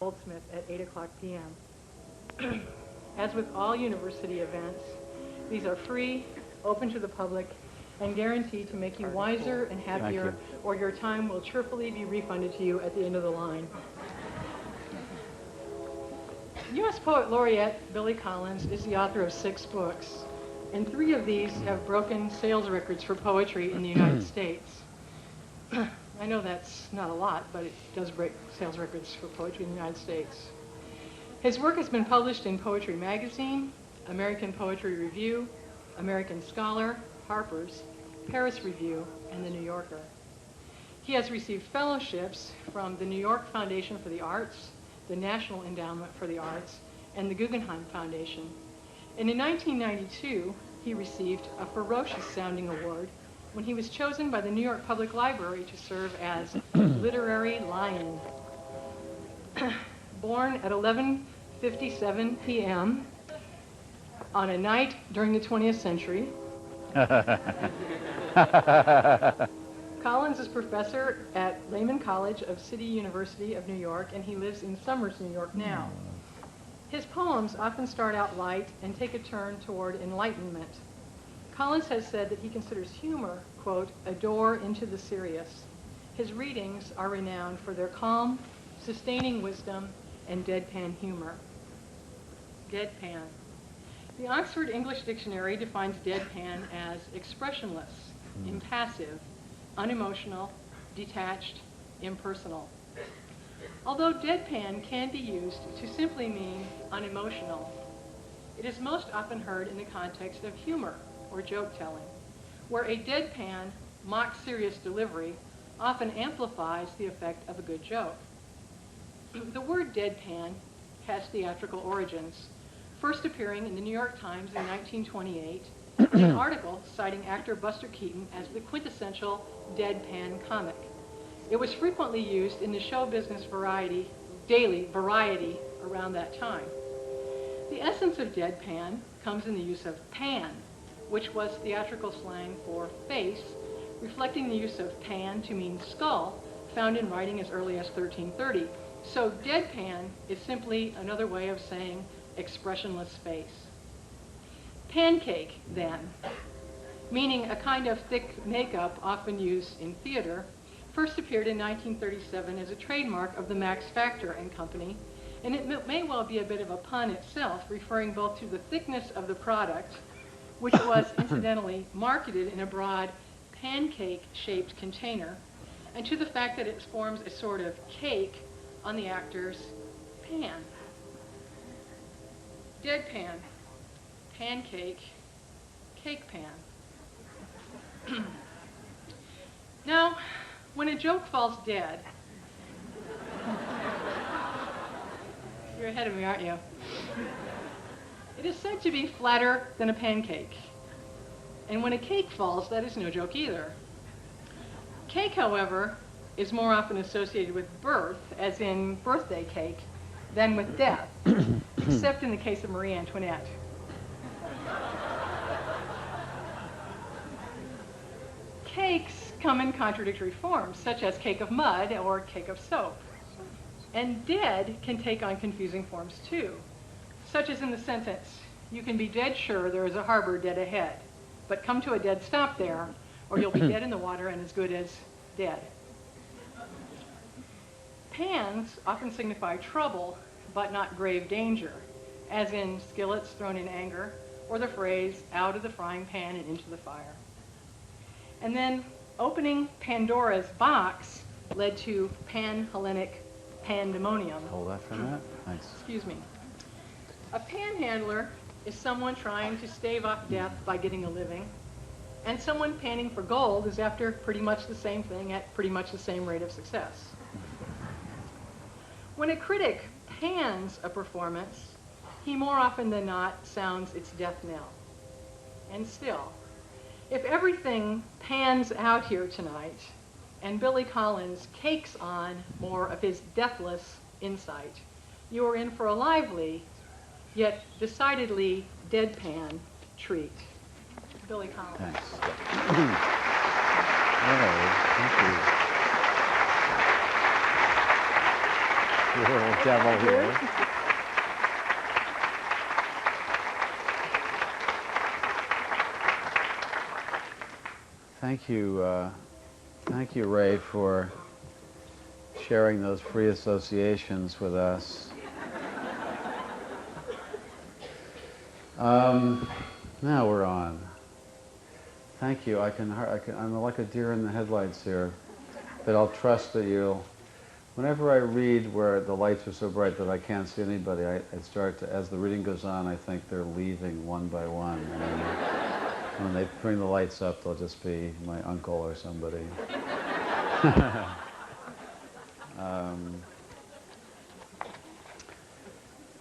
Goldsmith at 8:00 p.m. As with all UniverCity events, these are free, open to the public, and guaranteed to make you wiser and happier, or your time will cheerfully be refunded to you at the end of the line. U.S. Poet Laureate Billy Collins is the author of 6 books, and 3 of these have broken sales records for poetry in the United States. I know that's not a lot, but it does break sales records for poetry in the United States. His work has been published in Poetry Magazine, American Poetry Review, American Scholar, Harper's, Paris Review, and The New Yorker. He has received fellowships from the New York Foundation for the Arts, the National Endowment for the Arts, and the Guggenheim Foundation. And in 1992, he received a ferocious-sounding award when he was chosen by the New York Public Library to serve as Literary Lion. Born at 11:57 p.m. on a night during the 20th century, Collins is professor at Lehman College of City University of New York, and he lives in Somers, New York now. His poems often start out light and take a turn toward enlightenment. Collins has said that he considers humor, quote, a door into the serious. His readings are renowned for their calm, sustaining wisdom, and deadpan humor. Deadpan. The Oxford English Dictionary defines deadpan as expressionless, impassive, unemotional, detached, impersonal. Although deadpan can be used to simply mean unemotional, it is most often heard in the context of humor or joke-telling, where a deadpan, mock-serious delivery often amplifies the effect of a good joke. The word deadpan has theatrical origins, first appearing in the New York Times in 1928 in an article citing actor Buster Keaton as the quintessential deadpan comic. It was frequently used in the show business daily variety around that time. The essence of deadpan comes in the use of pan, which was theatrical slang for face, reflecting the use of pan to mean skull, found in writing as early as 1330. So deadpan is simply another way of saying expressionless face. Pancake, then, meaning a kind of thick makeup often used in theater, first appeared in 1937 as a trademark of the Max Factor and Company, and it may well be a bit of a pun itself, referring both to the thickness of the product, which was incidentally marketed in a broad pancake-shaped container, and to the fact that it forms a sort of cake on the actor's pan. Deadpan, pancake, cake pan. Now, when a joke falls dead, you're ahead of me, aren't you? It is said to be flatter than a pancake. And when a cake falls, that is no joke either. Cake, however, is more often associated with birth, as in birthday cake, than with death, except in the case of Marie Antoinette. Cakes come in contradictory forms, such as cake of mud or cake of soap. And dead can take on confusing forms too, such as in the sentence, you can be dead sure there is a harbor dead ahead, but come to a dead stop there, or you'll be dead in the water and as good as dead. Pans often signify trouble, but not grave danger, as in skillets thrown in anger, or the phrase, out of the frying pan and into the fire. And then opening Pandora's box led to pan-Hellenic pandemonium. Hold that for a minute. Nice. Excuse me. A panhandler is someone trying to stave off death by getting a living, and someone panning for gold is after pretty much the same thing at pretty much the same rate of success. When a critic pans a performance, he more often than not sounds its death knell. And still, if everything pans out here tonight, and Billy Collins cakes on more of his deathless insight, you are in for a lively, yet decidedly deadpan treat. Billy Collins. Thanks. Hello, thank you. little devil here. Thank you, Ray, for sharing those free associations with us. Now we're on. Thank you. I'm like a deer in the headlights here, but I'll trust that you'll. Whenever I read where the lights are so bright that I can't see anybody, I start to, as the reading goes on, I think they're leaving one by one. And then when they bring the lights up, they'll just be my uncle or somebody.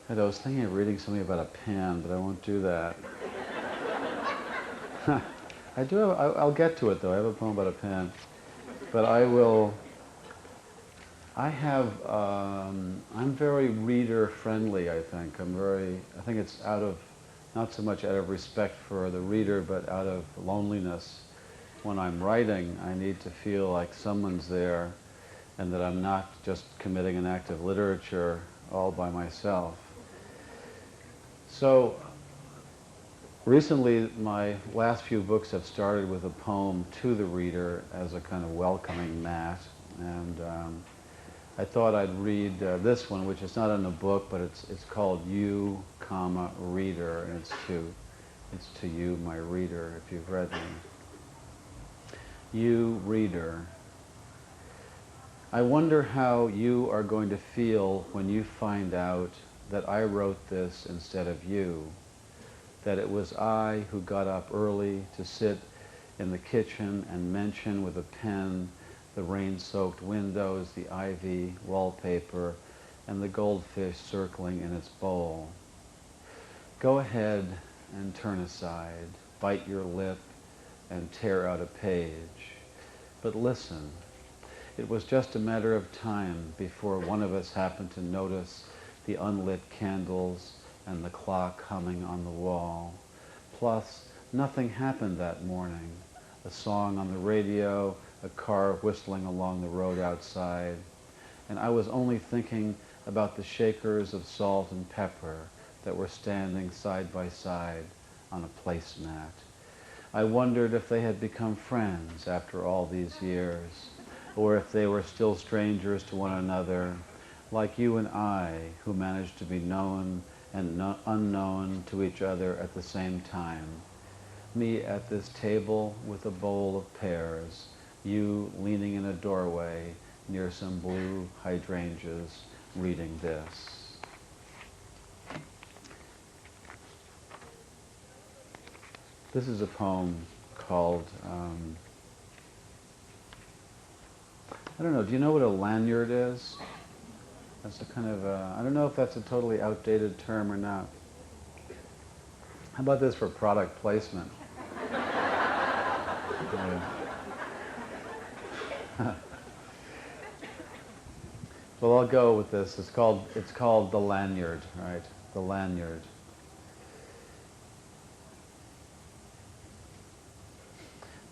I was thinking of reading something about a pen, but I won't do that. I'll get to it though. I have a poem about a pen. But I'm very reader friendly, I think. I think it's not so much out of respect for the reader, but out of loneliness. When I'm writing, I need to feel like someone's there and that I'm not just committing an act of literature all by myself. So, recently my last few books have started with a poem to the reader as a kind of welcoming mat, and I thought I'd read this one, which is not in a book, but it's called You, Reader, and it's to you, my reader, if you've read me. You, reader. I wonder how you are going to feel when you find out that I wrote this instead of you, that it was I who got up early to sit in the kitchen and mention with a pen the rain-soaked windows, the ivy wallpaper, and the goldfish circling in its bowl. Go ahead and turn aside, bite your lip, and tear out a page. But listen, it was just a matter of time before one of us happened to notice the unlit candles and the clock humming on the wall. Plus, nothing happened that morning. A song on the radio, a car whistling along the road outside, and I was only thinking about the shakers of salt and pepper that were standing side by side on a placemat. I wondered if they had become friends after all these years, or if they were still strangers to one another, like you and I, who managed to be known and unknown to each other at the same time. Me at this table with a bowl of pears, you leaning in a doorway near some blue hydrangeas, reading this. This is a poem called, I don't know, do you know what a lanyard is? That's a kind of, I don't know if that's a totally outdated term or not. How about this for product placement? Well, I'll go with this. It's called the lanyard, right? The lanyard.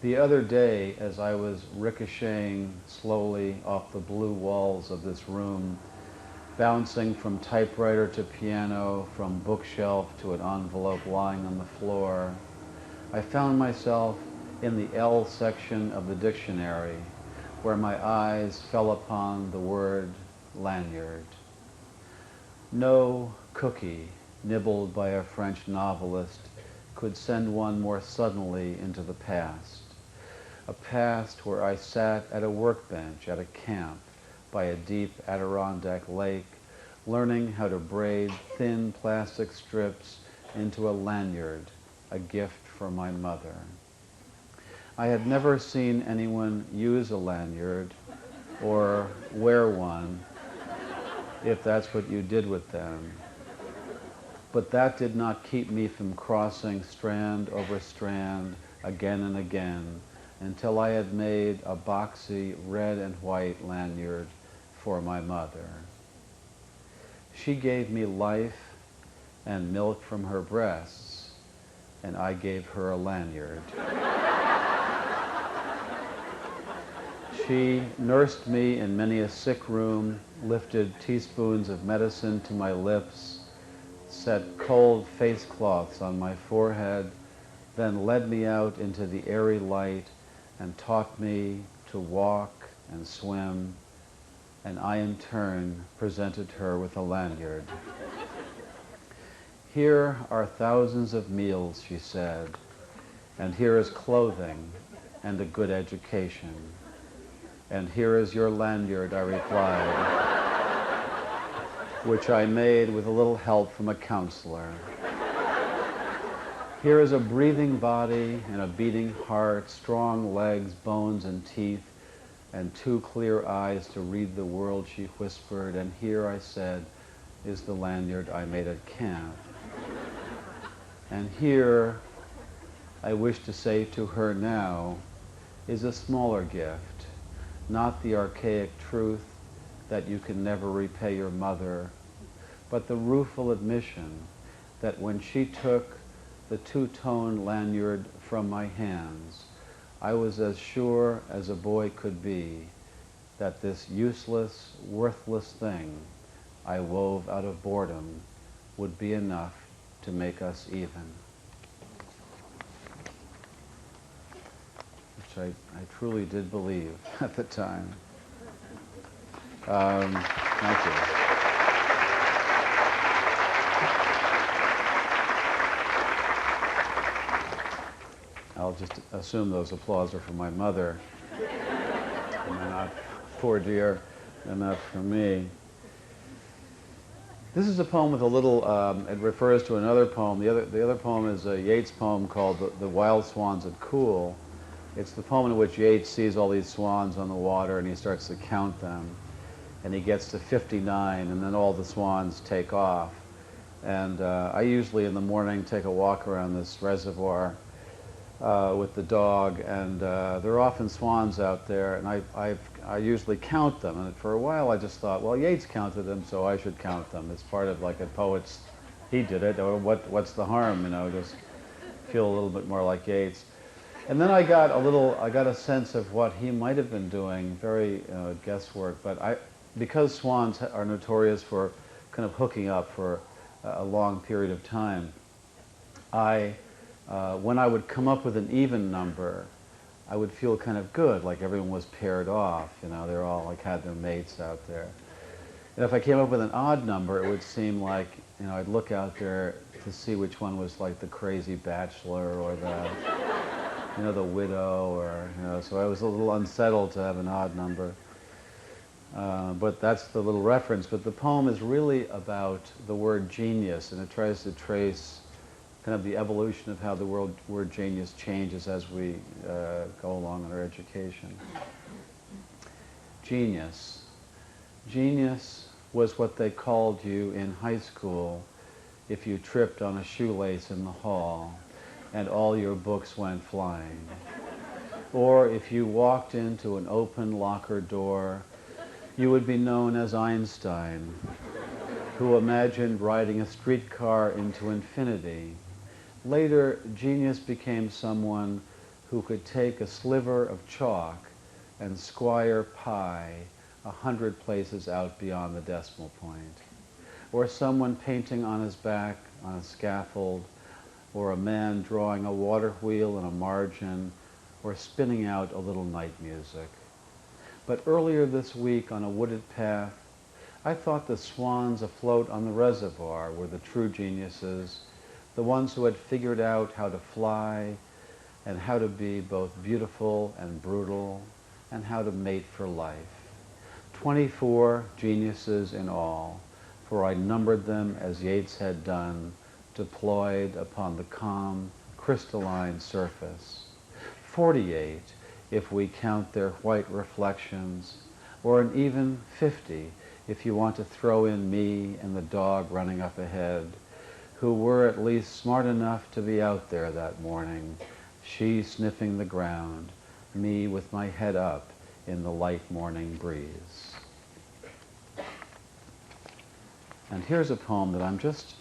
The other day, as I was ricocheting slowly off the blue walls of this room, bouncing from typewriter to piano, from bookshelf to an envelope lying on the floor, I found myself in the L section of the dictionary, where my eyes fell upon the word lanyard. No cookie nibbled by a French novelist could send one more suddenly into the past. A past where I sat at a workbench at a camp by a deep Adirondack lake, learning how to braid thin plastic strips into a lanyard, a gift from my mother. I had never seen anyone use a lanyard or wear one, if that's what you did with them. But that did not keep me from crossing strand over strand again and again until I had made a boxy red and white lanyard for my mother. She gave me life and milk from her breasts, and I gave her a lanyard. She nursed me in many a sick room lifted teaspoons of medicine to my lips, set cold face cloths on my forehead, then led me out into the airy light and taught me to walk and swim, and I in turn presented her with a lanyard. Here are thousands of meals, she said, and here is clothing and a good education. And here is your lanyard, I replied, which I made with a little help from a counselor. Here is a breathing body and a beating heart, strong legs, bones and teeth, and 2 clear eyes to read the world, she whispered. And here, I said, is the lanyard I made at camp. And here, I wish to say to her now, is a smaller gift, not the archaic truth that you can never repay your mother, but the rueful admission that when she took the 2-tone lanyard from my hands, I was as sure as a boy could be that this useless, worthless thing I wove out of boredom would be enough to make us even. Which I truly did believe at the time. Thank you. I'll just assume those applause are for my mother, and they're not, poor dear, they're not for me. This is a poem with a little, it refers to another poem. The other poem is a Yeats poem called The Wild Swans at Cool. It's the poem in which Yeats sees all these swans on the water and he starts to count them. And he gets to 59 and then all the swans take off. And I usually in the morning take a walk around this reservoir with the dog, and there are often swans out there, and I usually count them. And for a while I just thought, well, Yeats counted them, so I should count them. It's part of like a poet's, he did it, or what's the harm, you know, just feel a little bit more like Yeats. And then I got a sense of what he might have been doing, very guesswork, but because swans are notorious for kind of hooking up for a long period of time, when I would come up with an even number, I would feel kind of good, like everyone was paired off, you know, they're all like had their mates out there. And if I came up with an odd number, it would seem like, you know, I'd look out there to see which one was like the crazy bachelor or the, you know, the widow, or, you know, so I was a little unsettled to have an odd number. But that's the little reference. But the poem is really about the word genius, and it tries to trace kind of the evolution of how the word genius changes as we go along in our education. Genius. Genius was what they called you in high school if you tripped on a shoelace in the hall and all your books went flying. Or if you walked into an open locker door, you would be known as Einstein, who imagined riding a streetcar into infinity. Later, genius became someone who could take a sliver of chalk and squire pi 100 places out beyond the decimal point. Or someone painting on his back on a scaffold, or a man drawing a water wheel in a margin, or spinning out a little night music. But earlier this week on a wooded path, I thought the swans afloat on the reservoir were the true geniuses, the ones who had figured out how to fly and how to be both beautiful and brutal and how to mate for life. 24 geniuses in all, for I numbered them as Yeats had done, deployed upon the calm, crystalline surface. 48, if we count their white reflections, or an even 50 if you want to throw in me and the dog running up ahead, who were at least smart enough to be out there that morning, she sniffing the ground, me with my head up in the light morning breeze. And here's a poem that I'm just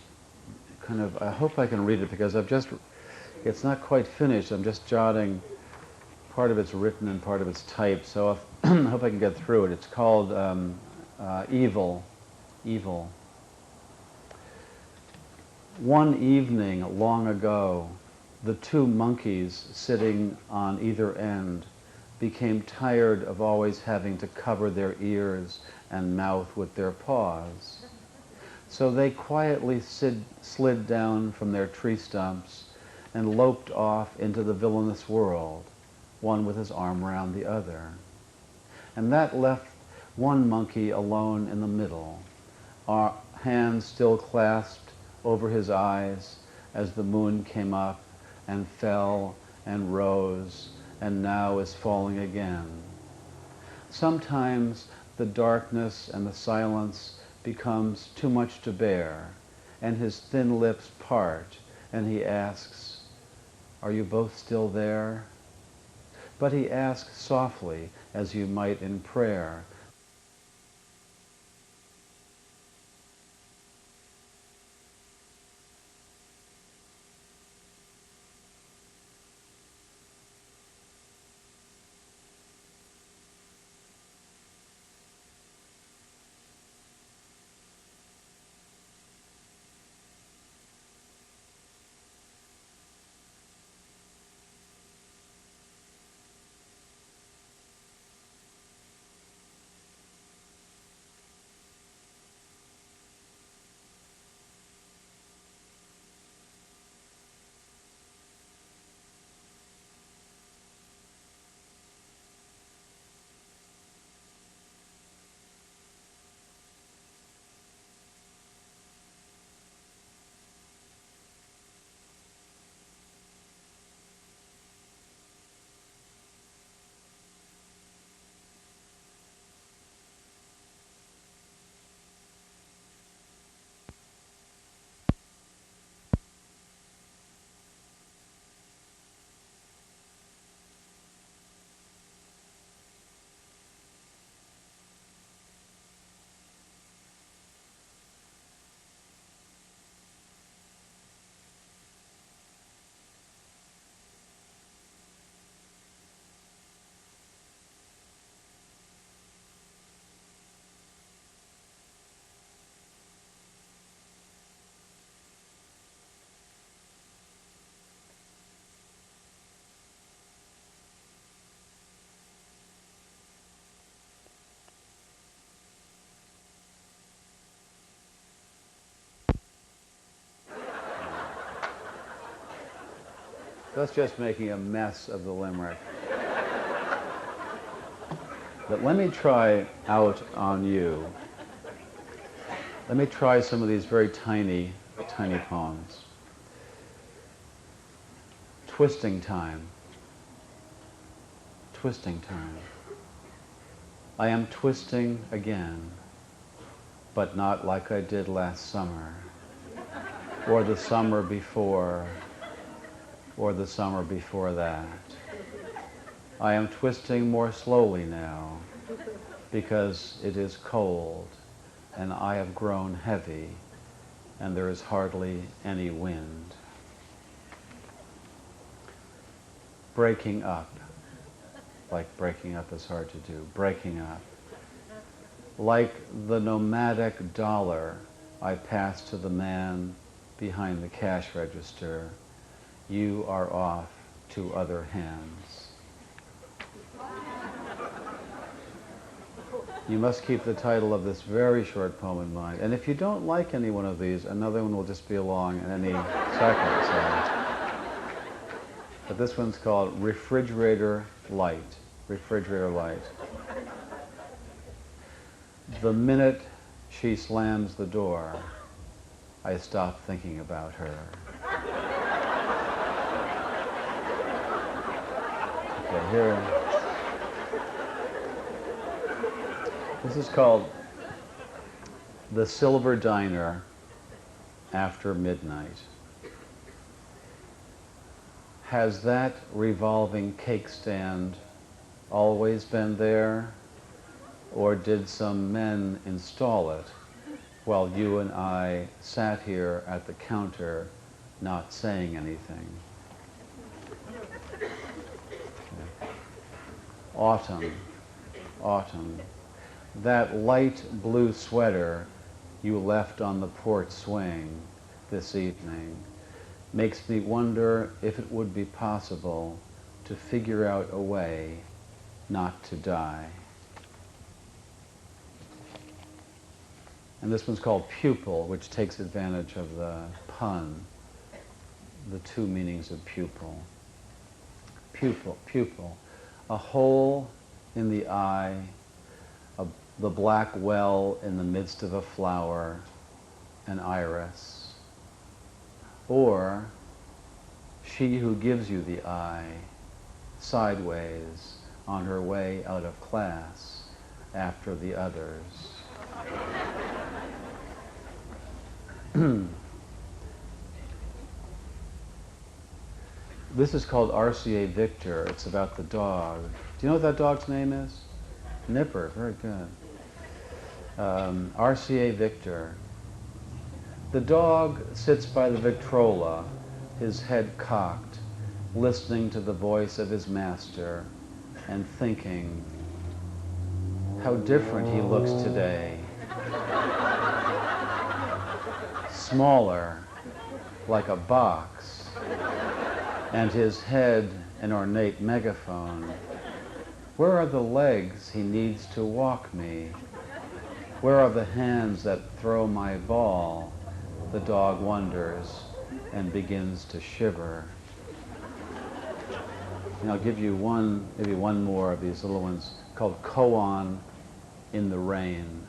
kind of, I hope I can read it because it's not quite finished, I'm just jotting, part of it's written and part of it's typed, so I hope I can get through it. It's called evil. Evil. One evening long ago, the two monkeys sitting on either end became tired of always having to cover their ears and mouth with their paws. So they quietly slid down from their tree stumps and loped off into the villainous world, one with his arm around the other. And that left one monkey alone in the middle, our hands still clasped over his eyes as the moon came up and fell and rose and now is falling again. Sometimes the darkness and the silence becomes too much to bear, and his thin lips part, and he asks, "Are you both still there?" But he asks softly, as you might in prayer. That's just making a mess of the limerick. But let me try out on you. Let me try some of these very tiny, tiny poems. Twisting time. Twisting time. I am twisting again, but not like I did last summer, or the summer before, or the summer before that. I am twisting more slowly now because it is cold and I have grown heavy and there is hardly any wind. Breaking up, like breaking up is hard to do, breaking up. Like the nomadic dollar I pass to the man behind the cash register, you are off to other hands. You must keep the title of this very short poem in mind. And if you don't like any one of these, another one will just be along in any second. So. But this one's called Refrigerator Light. Refrigerator Light. The minute she slams the door, I stop thinking about her. Okay, here. This is called The Silver Diner After Midnight. Has that revolving cake stand always been there, or did some men install it while you and I sat here at the counter not saying anything? Okay. Autumn, autumn. that light blue sweater you left on the porch swing this evening makes me wonder if it would be possible to figure out a way not to die. And this one's called Pupil, which takes advantage of the pun, the two meanings of pupil. Pupil, pupil, a hole in the eye, the black well in the midst of a flower, an iris. Or she who gives you the eye, sideways on her way out of class after the others. This is called Rca Victor. It's about the dog. Do you know what that dog's name is? Nipper, very good. Rca Victor. The dog sits by the Victrola, his head cocked, listening to the voice of his master and thinking, how different he looks today. Smaller, like a box, and his head an ornate megaphone. Where are the legs he needs to walk me? Where are the hands that throw my ball? The dog wonders and begins to shiver. And I'll give you maybe one more of these little ones called Cohen in the Rain.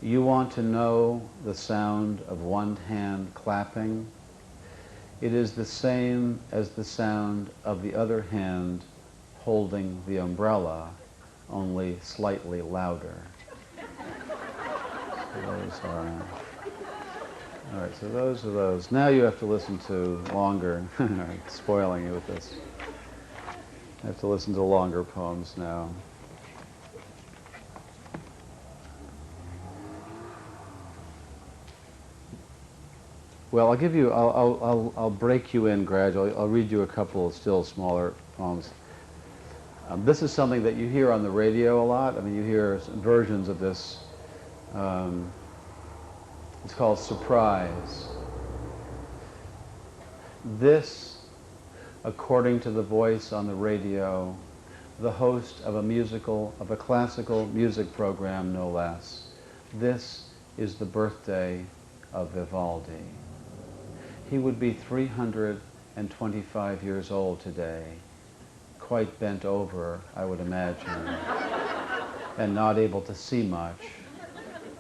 You want to know the sound of one hand clapping? It is the same as the sound of the other hand holding the umbrella, only slightly louder. So those are, all right, so those are those. Now you have to listen to longer, spoiling you with this. I have to listen to longer poems now. Well, I'll break you in gradually. I'll read you a couple of still smaller poems. This is something that you hear on the radio a lot. I mean, you hear versions of this. It's called Surprise. This, according to the voice on the radio, the host of a classical music program, no less. This is the birthday of Vivaldi. He would be 325 years old today, quite bent over, I would imagine, and not able to see much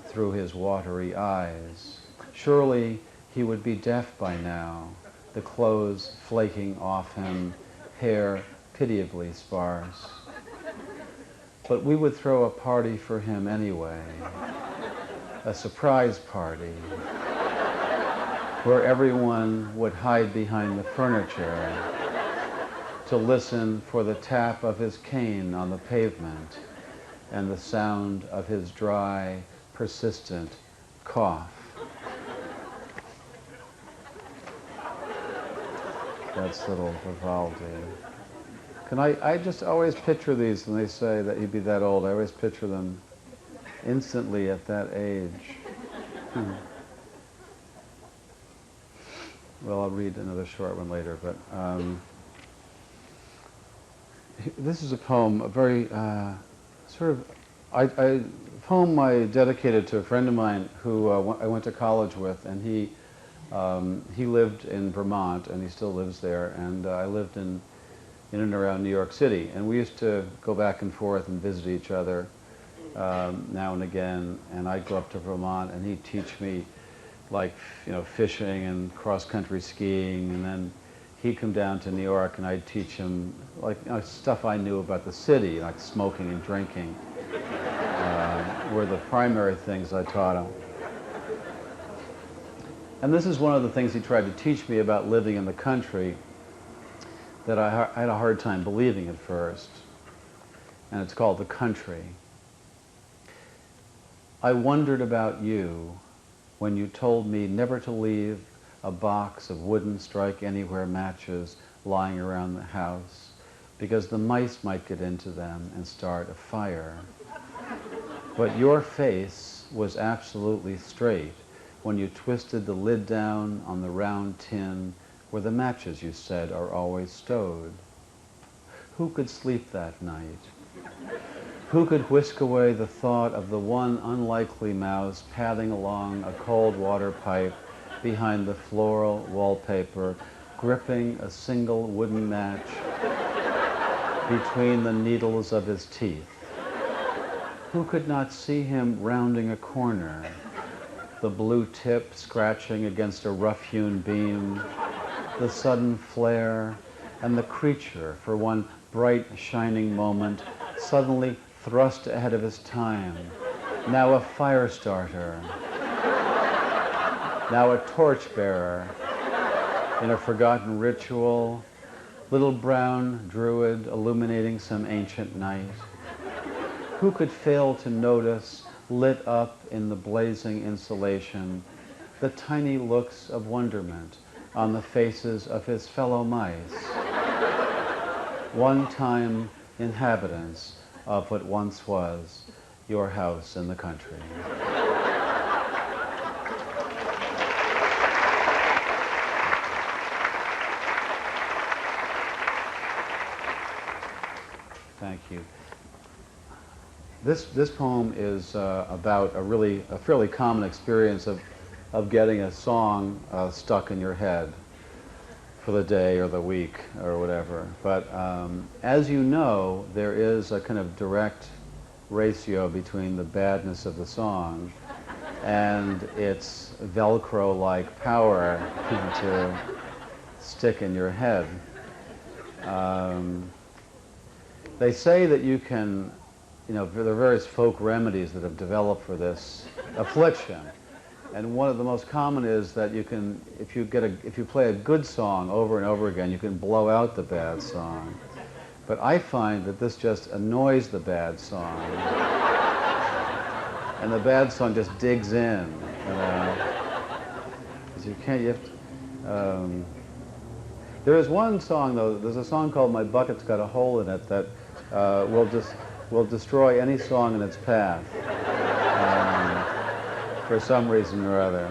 through his watery eyes. Surely he would be deaf by now, the clothes flaking off him, hair pitiably sparse. But we would throw a party for him anyway, a surprise party, where everyone would hide behind the furniture to listen for the tap of his cane on the pavement and the sound of his dry, persistent cough. That's little Vivaldi. I just always picture these when they say that he'd be that old. I always picture them instantly at that age. Well, I'll read another short one later, but this is a poem, a very poem I dedicated to a friend of mine who I went to college with, and he lived in Vermont, and he still lives there, and I lived in and around New York City, and we used to go back and forth and visit each other now and again, and I'd go up to Vermont, and he'd teach me fishing and cross-country skiing, and then he'd come down to New York and I'd teach him stuff I knew about the city, like smoking and drinking, were the primary things I taught him. And this is one of the things he tried to teach me about living in the country that I had a hard time believing at first, and it's called the country. I wondered about you when you told me never to leave a box of wooden strike-anywhere matches lying around the house, because the mice might get into them and start a fire. But your face was absolutely straight when you twisted the lid down on the round tin where the matches, you said, are always stowed. Who could sleep that night? Who could whisk away the thought of the one unlikely mouse padding along a cold water pipe behind the floral wallpaper, gripping a single wooden match between the needles of his teeth? Who could not see him rounding a corner, the blue tip scratching against a rough-hewn beam, the sudden flare, and the creature, for one bright, shining moment, suddenly thrust ahead of his time, now a fire starter, now a torchbearer in a forgotten ritual, little brown druid illuminating some ancient night. Who could fail to notice, lit up in the blazing insulation, the tiny looks of wonderment on the faces of his fellow mice, one-time inhabitants of what once was your house in the country? Thank you. This poem is about a fairly common experience of getting a song stuck in your head for the day or the week or whatever. But as you know, there is a kind of direct ratio between the badness of the song and its Velcro-like power to stick in your head. They say that you can, there are various folk remedies that have developed for this affliction. And one of the most common is that you can, if you play a good song over and over again, you can blow out the bad song. But I find that this just annoys the bad song. And the bad song just digs in, because you have to, there is one song, though, there's a song called My Bucket's Got a Hole in It that will destroy any song in its path. For some reason or other.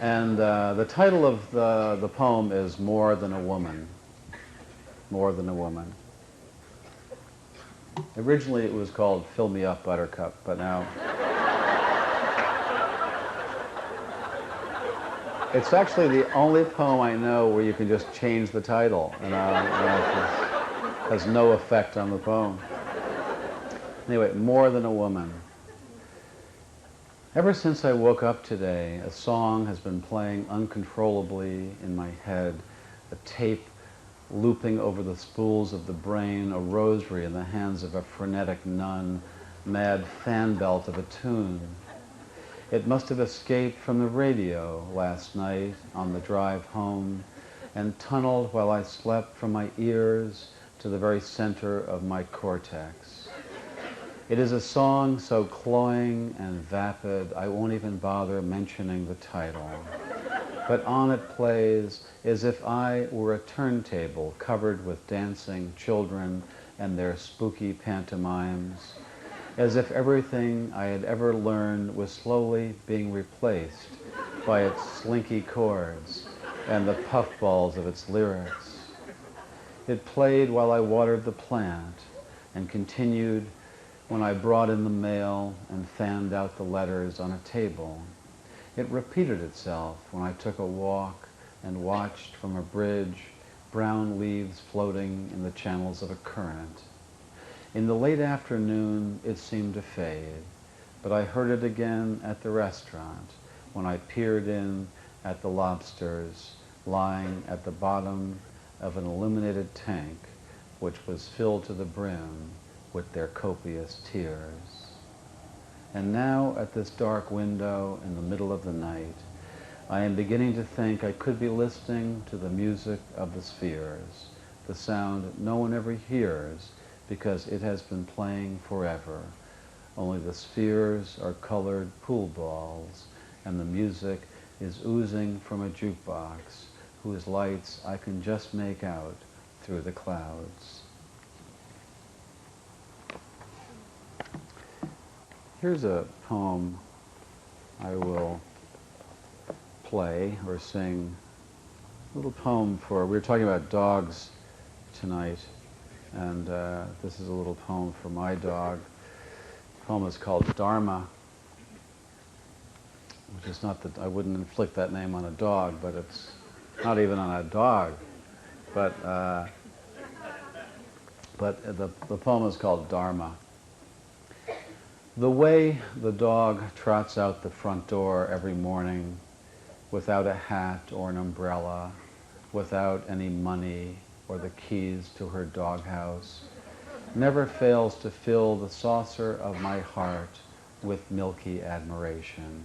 And the title of the poem is More Than a Woman. More Than a Woman. Originally it was called Fill Me Up, Buttercup, but now... It's actually the only poem I know where you can just change the title, and it has no effect on the poem. Anyway, More Than a Woman. Ever since I woke up today, a song has been playing uncontrollably in my head, a tape looping over the spools of the brain, a rosary in the hands of a frenetic nun, mad fan belt of a tune. It must have escaped from the radio last night on the drive home and tunneled while I slept from my ears to the very center of my cortex. It is a song so cloying and vapid, I won't even bother mentioning the title. But on it plays as if I were a turntable covered with dancing children and their spooky pantomimes, as if everything I had ever learned was slowly being replaced by its slinky chords and the puffballs of its lyrics. It played while I watered the plant and continued when I brought in the mail and fanned out the letters on a table. It repeated itself when I took a walk and watched from a bridge brown leaves floating in the channels of a current. In the late afternoon, it seemed to fade, but I heard it again at the restaurant when I peered in at the lobsters lying at the bottom of an illuminated tank which was filled to the brim with their copious tears. And now, at this dark window in the middle of the night, I am beginning to think I could be listening to the music of the spheres, the sound no one ever hears because it has been playing forever. Only the spheres are colored pool balls, and the music is oozing from a jukebox whose lights I can just make out through the clouds. Here's a poem I will play or sing. A little poem for, we were talking about dogs tonight, and this is a little poem for my dog. The poem is called Dharma, which is not that, I wouldn't inflict that name on a dog, but it's not even on a dog. But the poem is called Dharma. The way the dog trots out the front door every morning without a hat or an umbrella, without any money or the keys to her doghouse, never fails to fill the saucer of my heart with milky admiration.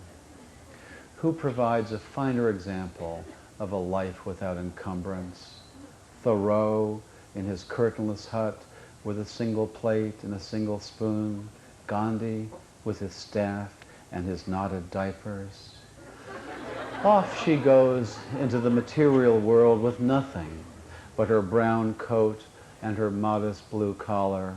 Who provides a finer example of a life without encumbrance? Thoreau in his curtainless hut with a single plate and a single spoon, Gandhi with his staff and his knotted diapers. Off she goes into the material world with nothing but her brown coat and her modest blue collar,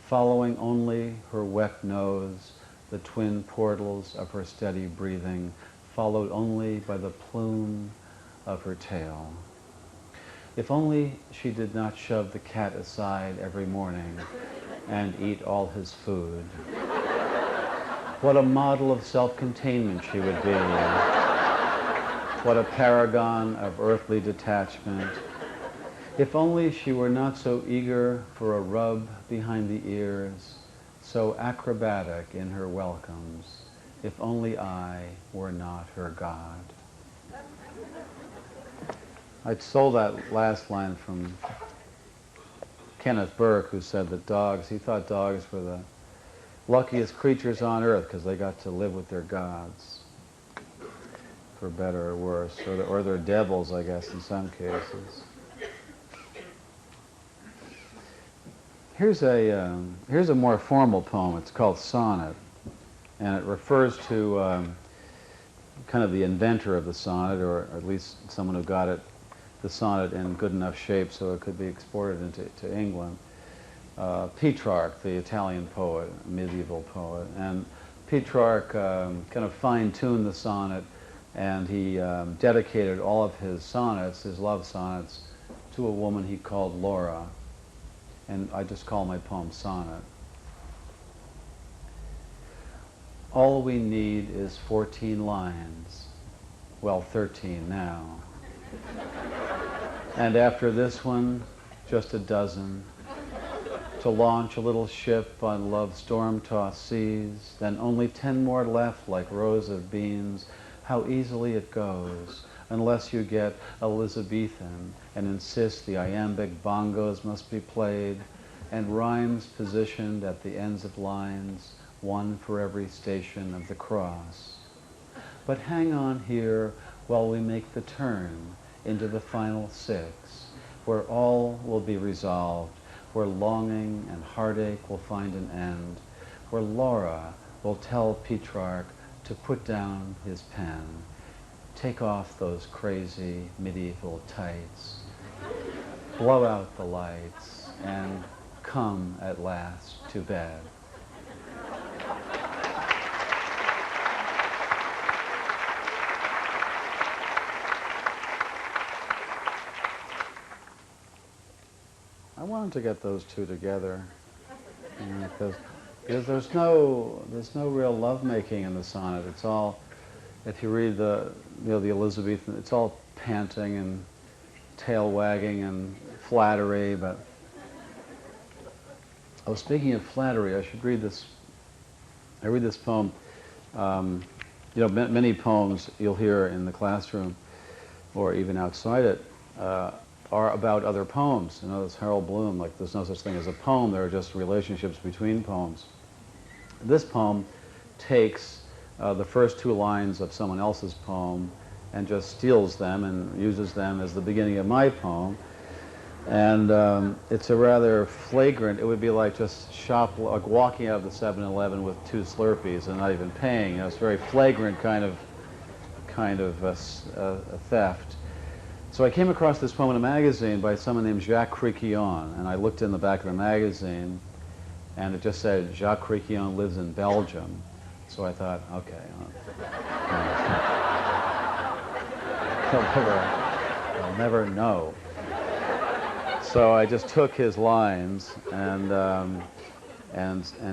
following only her wet nose, the twin portals of her steady breathing, followed only by the plume of her tail. If only she did not shove the cat aside every morning and eat all his food. What a model of self-containment she would be. What a paragon of earthly detachment. If only she were not so eager for a rub behind the ears, so acrobatic in her welcomes. If only I were not her God. I stole that last line from Kenneth Burke, who said that dogs, he thought dogs were the luckiest creatures on earth because they got to live with their gods, for better or worse, or their devils, I guess, in some cases. Here's a more formal poem. It's called Sonnet, and it refers to kind of the inventor of the sonnet, or at least someone who got the sonnet in good enough shape so it could be exported into England. Petrarch, the Italian poet, medieval poet. And Petrarch kind of fine-tuned the sonnet, and he dedicated all of his sonnets, his love sonnets, to a woman he called Laura. And I just call my poem Sonnet. All we need is 14 lines. Well, 13 now. And after this one, just a dozen, to launch a little ship on love's storm-tossed seas, then only 10 more left like rows of beans. How easily it goes, unless you get Elizabethan and insist the iambic bongos must be played, and rhymes positioned at the ends of lines, one for every station of the cross. But hang on here while we make the turn into the final 6, where all will be resolved, where longing and heartache will find an end, where Laura will tell Petrarch to put down his pen, take off those crazy medieval tights, blow out the lights, and come at last to bed. I wanted to get those two together, because there's no real lovemaking in the sonnet. It's all, if you read the Elizabethan, it's all panting and tail wagging and flattery. But oh, speaking of flattery, I should read this. I read this poem. Many poems you'll hear in the classroom, or even outside it, are about other poems. You know, it's Harold Bloom, like there's no such thing as a poem, there are just relationships between poems. This poem takes the first 2 lines of someone else's poem and just steals them and uses them as the beginning of my poem. And it's a rather flagrant, it would be like just like walking out of the 7-Eleven with 2 Slurpees and not even paying. You know, it's a very flagrant kind of theft. So I came across this poem in a magazine by someone named Jacques Criquillon, and I looked in the back of the magazine, and it just said, Jacques Criquillon lives in Belgium. So I thought, okay, I'll never know. So I just took his lines and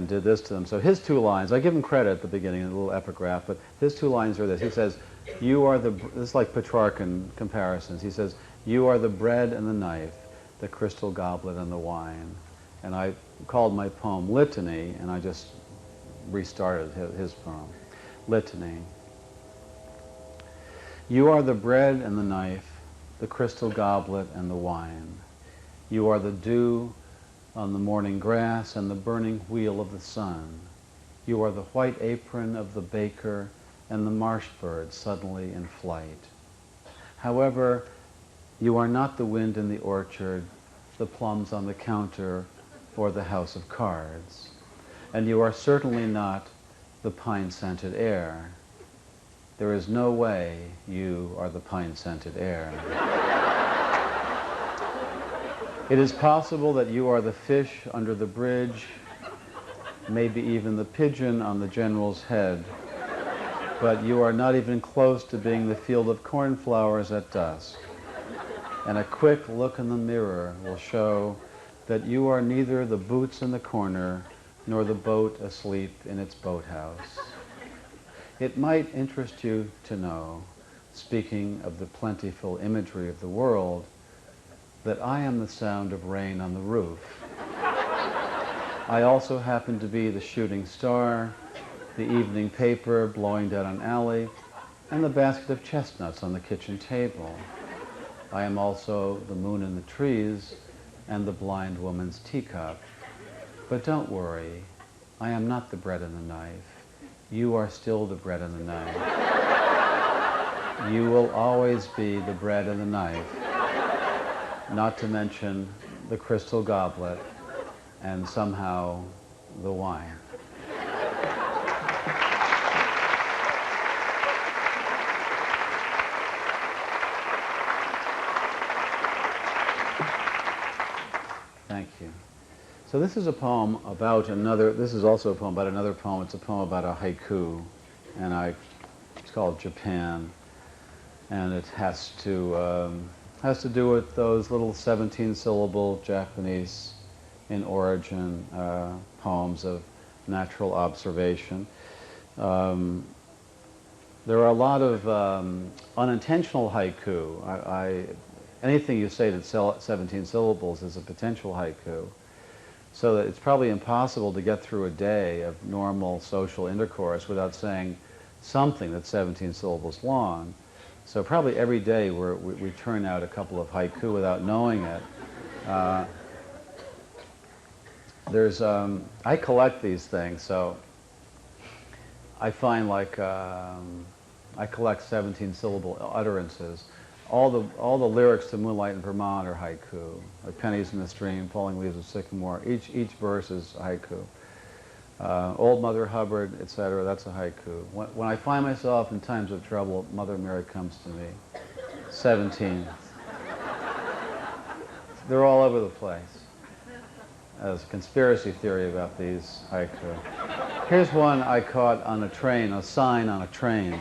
did this to them. So his 2 lines, I give him credit at the beginning, a little epigraph, but his 2 lines are this. He says, you are the, this is like Petrarchan comparisons. He says, you are the bread and the knife, the crystal goblet and the wine. And I called my poem Litany, and I just restarted his poem. Litany. You are the bread and the knife, the crystal goblet and the wine. You are the dew on the morning grass and the burning wheel of the sun. You are the white apron of the baker and the marsh bird suddenly in flight. However, you are not the wind in the orchard, the plums on the counter, or the house of cards. And you are certainly not the pine-scented air. There is no way you are the pine-scented air. It is possible that you are the fish under the bridge, maybe even the pigeon on the general's head, but you are not even close to being the field of cornflowers at dusk. And a quick look in the mirror will show that you are neither the boots in the corner nor the boat asleep in its boathouse. It might interest you to know, speaking of the plentiful imagery of the world, that I am the sound of rain on the roof. I also happen to be the shooting star, the evening paper blowing down an alley, and the basket of chestnuts on the kitchen table. I am also the moon in the trees and the blind woman's teacup. But don't worry, I am not the bread and the knife. You are still the bread and the knife. You will always be the bread and the knife, not to mention the crystal goblet and somehow the wine. Thank you. So this is a poem about another, this is also a poem about another poem. It's a poem about a haiku, and it's called Japan, and it has to do with those little 17-syllable Japanese in origin poems of natural observation. There are a lot of unintentional haiku. Anything you say that's 17 syllables is a potential haiku. So that it's probably impossible to get through a day of normal social intercourse without saying something that's 17 syllables long. So probably every day we turn out a couple of haiku without knowing it. I collect these things, so I find like I collect 17-syllable utterances. All the lyrics to Moonlight in Vermont are haiku, like pennies in the stream, falling leaves of sycamore. Each verse is haiku. Old Mother Hubbard, etc., that's a haiku. When I find myself in times of trouble, Mother Mary comes to me. 17. They're all over the place. There's a conspiracy theory about these haiku. Here's one I caught on a train, a sign on a train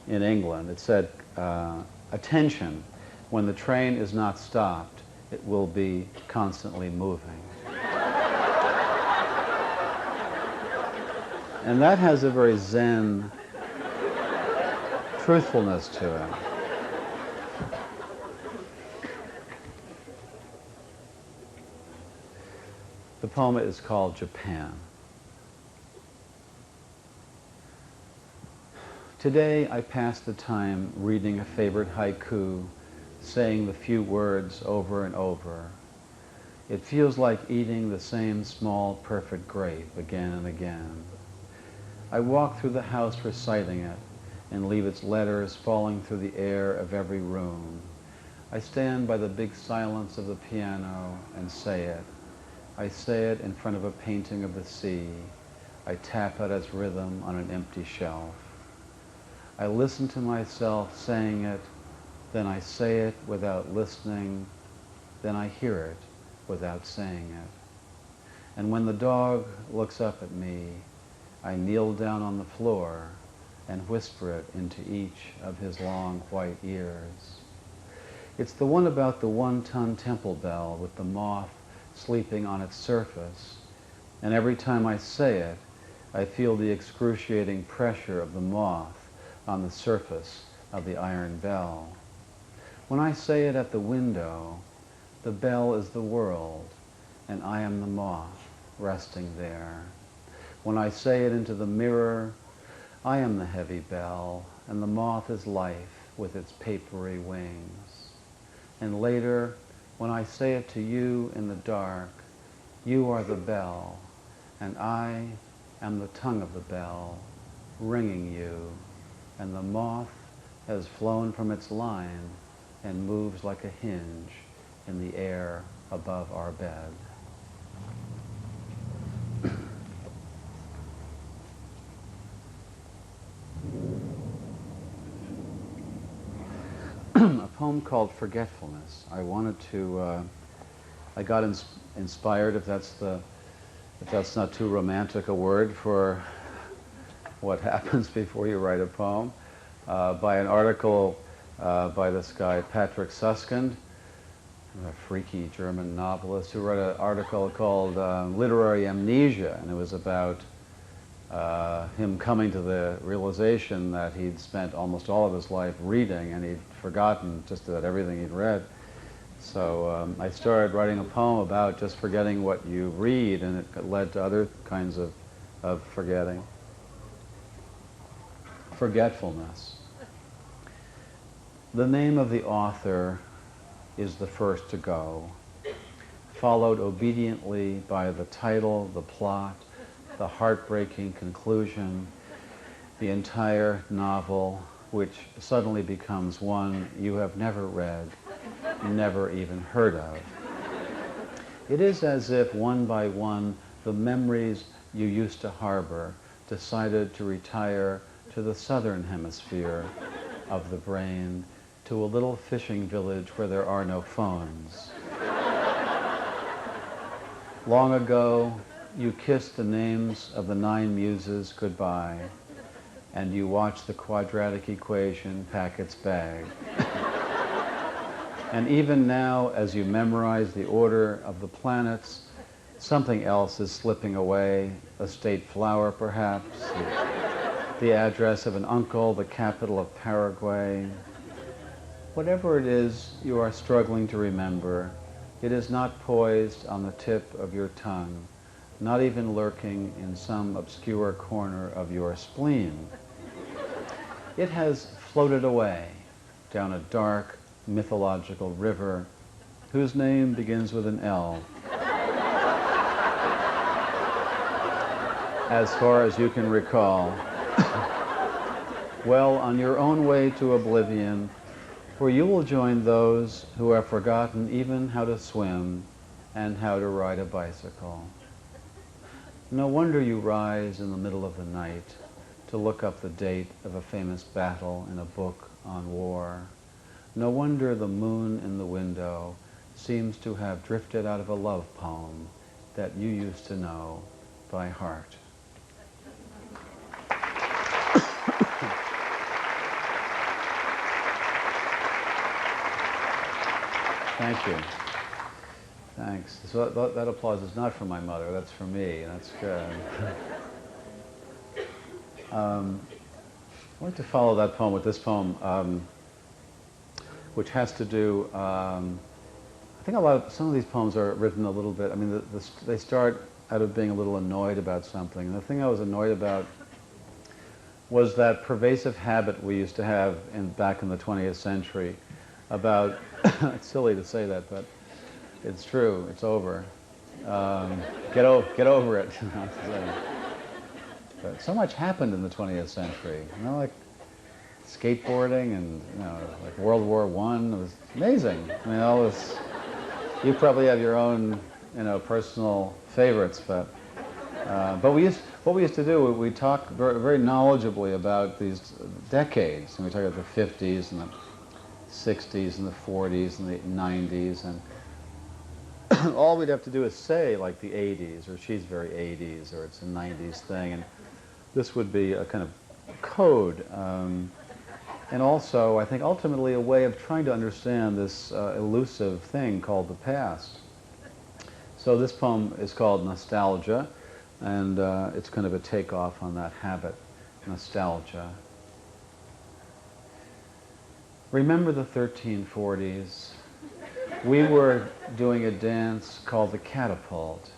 in England. It said, attention, when the train is not stopped, it will be constantly moving. And that has a very Zen truthfulness to it. The poem is called Japan. Today I passed the time reading a favorite haiku, saying the few words over and over. It feels like eating the same small perfect grape again and again. I walk through the house reciting it and leave its letters falling through the air of every room. I stand by the big silence of the piano and say it. I say it in front of a painting of the sea. I tap at its rhythm on an empty shelf. I listen to myself saying it, then I say it without listening, then I hear it without saying it. And when the dog looks up at me, I kneel down on the floor and whisper it into each of his long white ears. It's the one about the 1-ton temple bell with the moth sleeping on its surface, and every time I say it, I feel the excruciating pressure of the moth on the surface of the iron bell. When I say it at the window, the bell is the world, and I am the moth resting there. When I say it into the mirror, I am the heavy bell, and the moth is life with its papery wings. And later, when I say it to you in the dark, you are the bell, and I am the tongue of the bell, ringing you, and the moth has flown from its line and moves like a hinge in the air above our bed. A poem called Forgetfulness. I wanted to, I got inspired, if that's not too romantic a word for what happens before you write a poem, by an article by this guy, Patrick Suskind, a freaky German novelist who wrote an article called Literary Amnesia, and it was about him coming to the realization that he'd spent almost all of his life reading and he'd forgotten just about everything he'd read. So I started writing a poem about just forgetting what you read, and it led to other kinds of forgetting. Forgetfulness. The name of the author is the first to go, followed obediently by the title, the plot, the heartbreaking conclusion, the entire novel, which suddenly becomes one you have never read, never even heard of. It is as if one by one the memories you used to harbor decided to retire to the southern hemisphere of the brain, to a little fishing village where there are no phones. Long ago, you kissed the names of the 9 muses goodbye, and you watched the quadratic equation pack its bag. And even now, as you memorize the order of the planets, something else is slipping away, a state flower perhaps, the address of an uncle, the capital of Paraguay. Whatever it is you are struggling to remember, it is not poised on the tip of your tongue, not even lurking in some obscure corner of your spleen. It has floated away down a dark, mythological river whose name begins with an L. As far as you can recall. Well, on your own way to oblivion, where you will join those who have forgotten even how to swim and how to ride a bicycle. No wonder you rise in the middle of the night to look up the date of a famous battle in a book on war. No wonder the moon in the window seems to have drifted out of a love poem that you used to know by heart. Thank you. Thanks. So that applause is not for my mother, that's for me. That's good. I'd like to follow that poem with this poem, which has to do, I think some of these poems are written a little bit, I mean, they start out of being a little annoyed about something. And the thing I was annoyed about was that pervasive habit we used to have back in the 20th century about, it's silly to say that, but it's true, it's over. Get over it. But so much happened in the 20th century, you know, like skateboarding and, you know, like World War I, it was amazing. I mean, all this, you probably have your own, you know, personal favorites, but what we used to do, we talk very, very knowledgeably about these decades, and we talk about the 50s and the 60s and the 40s and the 90s, and all we'd have to do is say like the 80s, or she's very 80s, or it's a 90s thing, and this would be a kind of code, and also, I think, ultimately a way of trying to understand this elusive thing called the past. So this poem is called Nostalgia, and it's kind of a takeoff on that habit, nostalgia. Remember the 1340s? We were doing a dance called the catapult.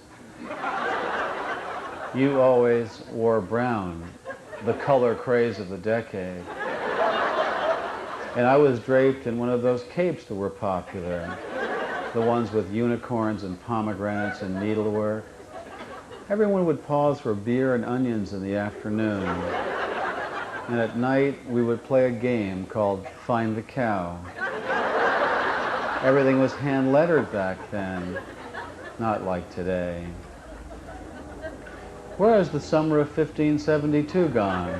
You always wore brown, the color craze of the decade. And I was draped in one of those capes that were popular, the ones with unicorns and pomegranates and needlework. Everyone would pause for beer and onions in the afternoon. And at night, we would play a game called Find the Cow. Everything was hand-lettered back then, not like today. Where has the summer of 1572 gone?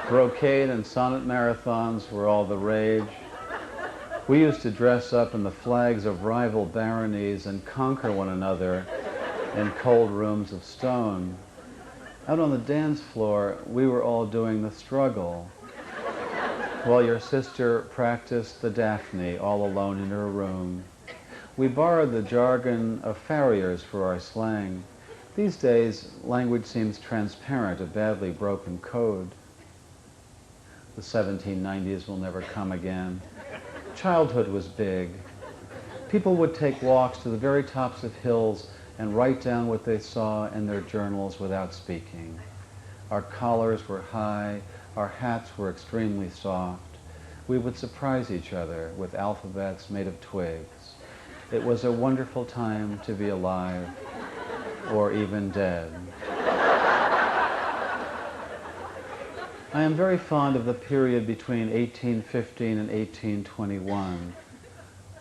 Brocade and sonnet marathons were all the rage. We used to dress up in the flags of rival baronies and conquer one another in cold rooms of stone. Out on the dance floor, we were all doing the struggle, while your sister practiced the Daphne all alone in her room. We borrowed the jargon of farriers for our slang. These days, language seems transparent, a badly broken code. The 1790s will never come again. Childhood was big. People would take walks to the very tops of hills and write down what they saw in their journals without speaking. Our collars were high, our hats were extremely soft. We would surprise each other with alphabets made of twigs. It was a wonderful time to be alive, or even dead. I am very fond of the period between 1815 and 1821.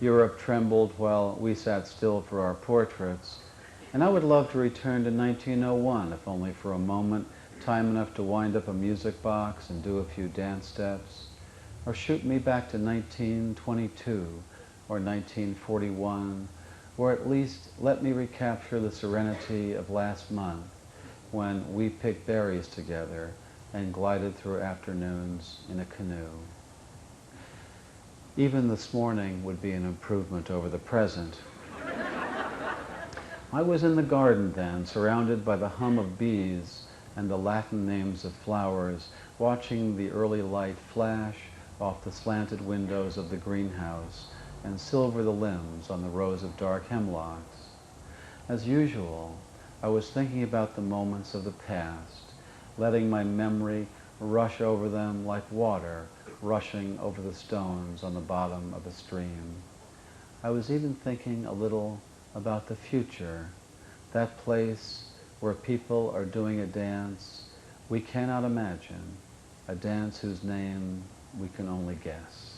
Europe trembled while we sat still for our portraits. And I would love to return to 1901, if only for a moment, time enough to wind up a music box and do a few dance steps. Or shoot me back to 1922 or 1941, or at least let me recapture the serenity of last month when we picked berries together and glided through afternoons in a canoe. Even this morning would be an improvement over the present. I was in the garden then, surrounded by the hum of bees and the Latin names of flowers, watching the early light flash off the slanted windows of the greenhouse and silver the limbs on the rows of dark hemlocks. As usual, I was thinking about the moments of the past, letting my memory rush over them like water rushing over the stones on the bottom of a stream. I was even thinking a little about the future, that place where people are doing a dance we cannot imagine, a dance whose name we can only guess.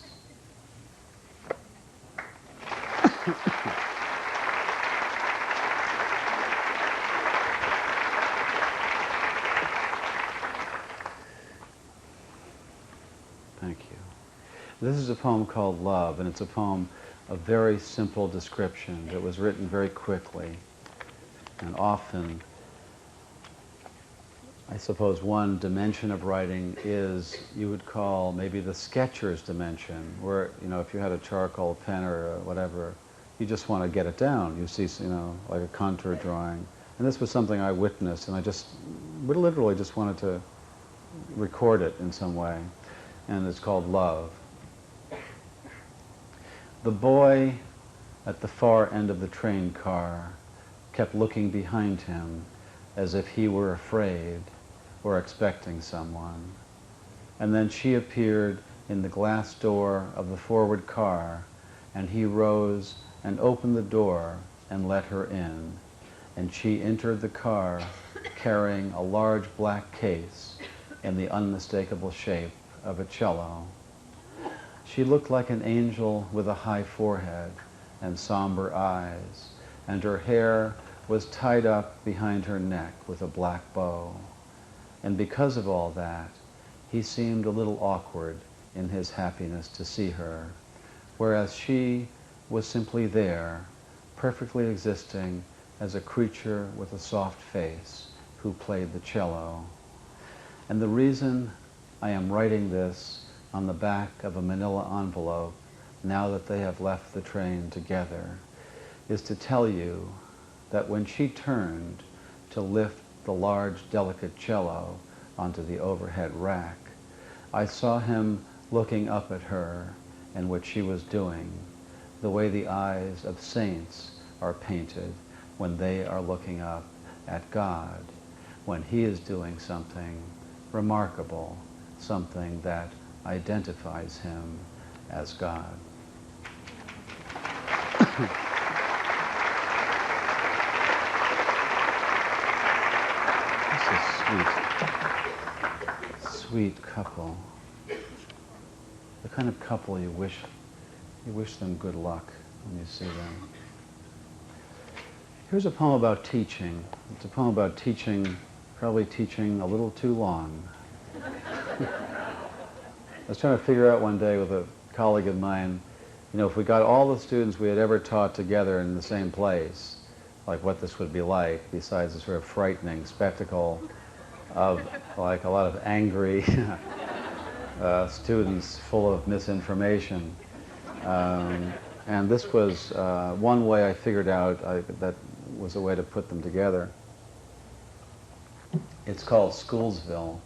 Thank you. This is a poem called Love, and it's a poem of very simple description that was written very quickly. And often, I suppose one dimension of writing is, you would call maybe the sketcher's dimension, where, you know, if you had a charcoal pen or whatever, you just want to get it down. You see, you know, like a contour drawing. And this was something I witnessed, and I just literally just wanted to record it in some way. And it's called Love. The boy at the far end of the train car kept looking behind him as if he were afraid or expecting someone. And then she appeared in the glass door of the forward car, and he rose and opened the door and let her in. And she entered the car carrying a large black case in the unmistakable shape of a cello. She looked like an angel with a high forehead and somber eyes, and her hair was tied up behind her neck with a black bow. And because of all that, he seemed a little awkward in his happiness to see her, whereas she was simply there, perfectly existing as a creature with a soft face, who played the cello. And the reason I am writing this on the back of a manila envelope, now that they have left the train together, is to tell you that when she turned to lift the large, delicate cello onto the overhead rack, I saw him looking up at her and what she was doing, the way the eyes of saints are painted when they are looking up at God, when he is doing something remarkable, something that identifies him as God. This is sweet couple. The kind of couple you wish them good luck when you see them. Here's a poem about teaching. It's a poem about teaching, probably teaching a little too long. I was trying to figure out one day with a colleague of mine, you know, if we got all the students we had ever taught together in the same place, like what this would be like, besides the sort of frightening spectacle of like a lot of angry students full of misinformation. And this was one way I figured out that was a way to put them together. It's called Schoolsville.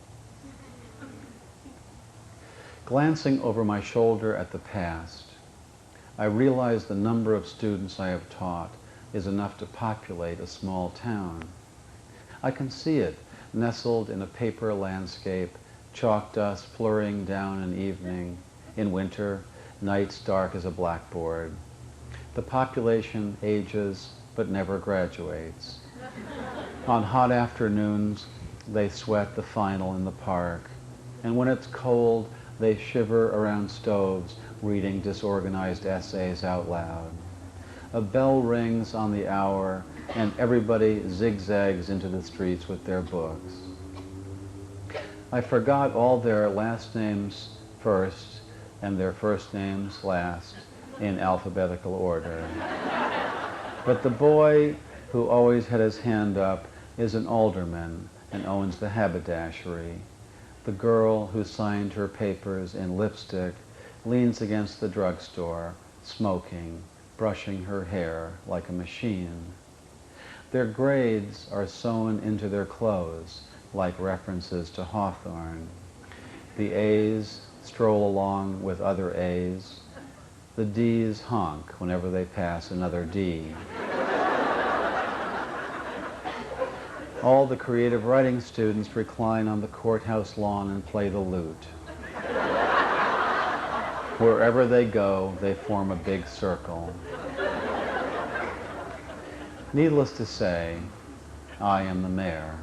Glancing over my shoulder at the past, I realize the number of students I have taught is enough to populate a small town. I can see it, nestled in a paper landscape, chalk dust flurrying down an evening, in winter, nights dark as a blackboard. The population ages but never graduates. On hot afternoons, they sweat the final in the park, and when it's cold, they shiver around stoves, reading disorganized essays out loud. A bell rings on the hour, and everybody zigzags into the streets with their books. I forgot all their last names first and their first names last in alphabetical order. But the boy who always had his hand up is an alderman and owns the haberdashery. The girl who signed her papers in lipstick leans against the drugstore, smoking, brushing her hair like a machine. Their grades are sewn into their clothes like references to Hawthorne. The A's stroll along with other A's. The D's honk whenever they pass another D. All the creative writing students recline on the courthouse lawn and play the lute. Wherever they go, they form a big circle. Needless to say, I am the mayor.